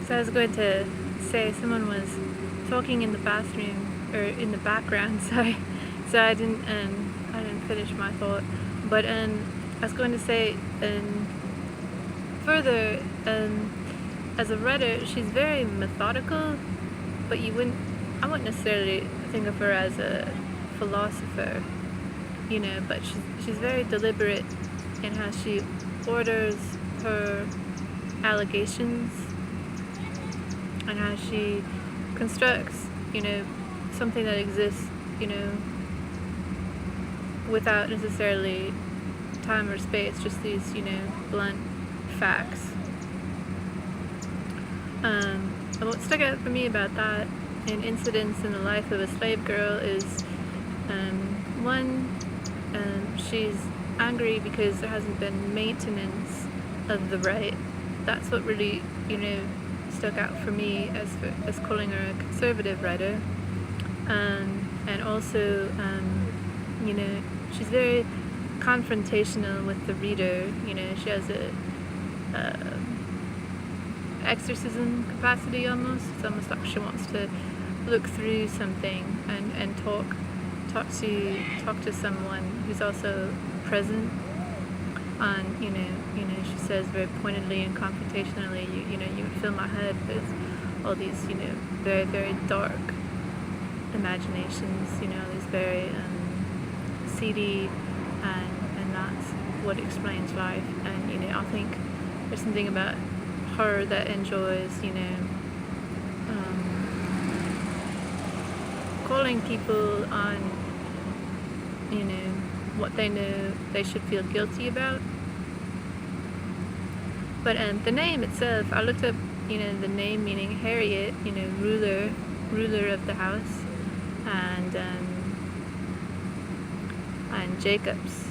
So I was going to say someone was talking in the bathroom or in the background. Sorry, so I didn't finish my thought. But I was going to say further, as a writer, she's very methodical, but I wouldn't necessarily think of her as a philosopher, but she's very deliberate in how she orders her allegations and how she constructs, something that exists, without necessarily time or space, just these, blunt facts. And what stuck out for me about that in incidents in the life of a slave girl is, one, she's angry because there hasn't been maintenance of the right. That's what really, stuck out for me as calling her a conservative writer. And also, she's very confrontational with the reader. She has a exorcism capacity almost. It's almost like she wants to look through something and talk to someone who's also present. And she says very pointedly and confrontationally, you would fill my head with all these, very, very dark imaginations, these very seedy, and that's what explains life. And I think there's something about her that enjoys, calling people on, what they know they should feel guilty about. But the name itself, I looked up, the name meaning Harriet, ruler of the house, and Jacobs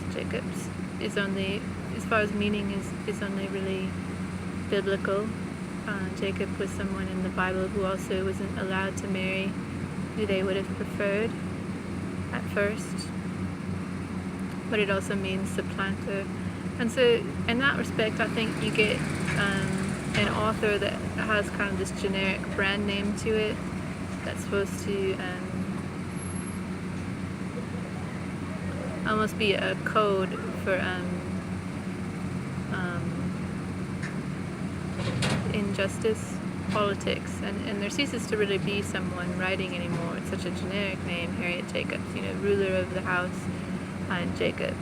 is only, as far as meaning is only really biblical. Jacob was someone in the Bible who also wasn't allowed to marry who they would have preferred at first, but it also means supplanter. And so in that respect, I think you get an author that has kind of this generic brand name to it that's supposed to almost be a code for injustice, politics, and there ceases to really be someone writing anymore. It's such a generic name, Harriet Jacobs, ruler of the house, and Jacob,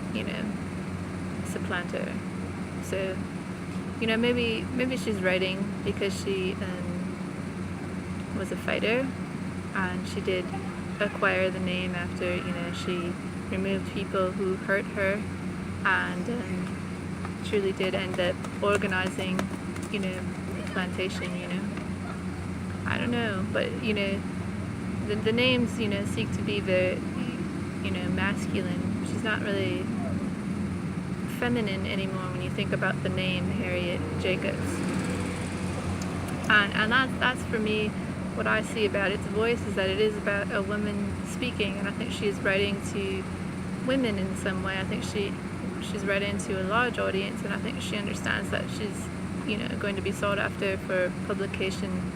supplanter. So, maybe she's writing because she was a fighter, and she did acquire the name after, she removed people who hurt her, and truly did end up organizing, plantation, I don't know, but, the names, seek to be very, masculine. She's not really feminine anymore when you think about the name Harriet Jacobs. And that's for me what I see about its voice, is that it is about a woman speaking, and I think she is writing to women in some way. I think she's writing to a large audience, and I think she understands that she's going to be sought after for publication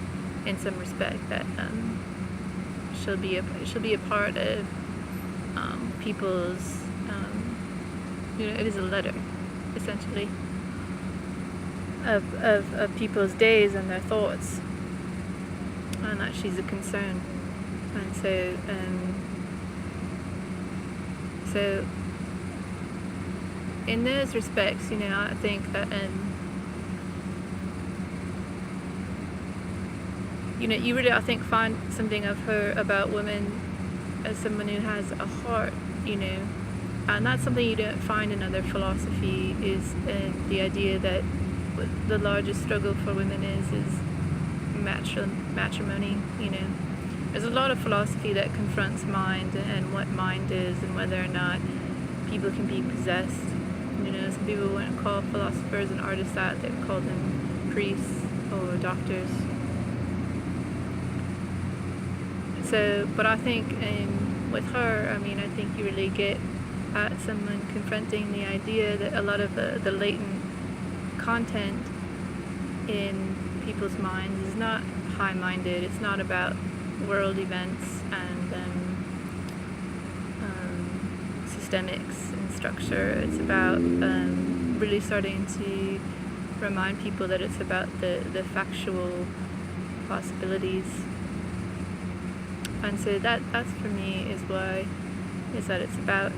in some respect, that she'll be a part of people's it is a letter essentially of people's days and their thoughts, and that she's a concern. And so in those respects, I think that you really, I think, find something of her about women as someone who has a heart, and that's something you don't find in other philosophy, is the idea that the largest struggle for women is matrimony. There's a lot of philosophy that confronts mind and what mind is, and whether or not people can be possessed. Some people wouldn't call philosophers and artists that, they would call them priests or doctors. So, but I think with her, I think you really get at someone confronting the idea that a lot of the latent content in people's minds is not high-minded. It's not about world events and systemics and structure. It's about really starting to remind people that it's about the factual possibilities. And so that's for me is that it's about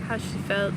how she felt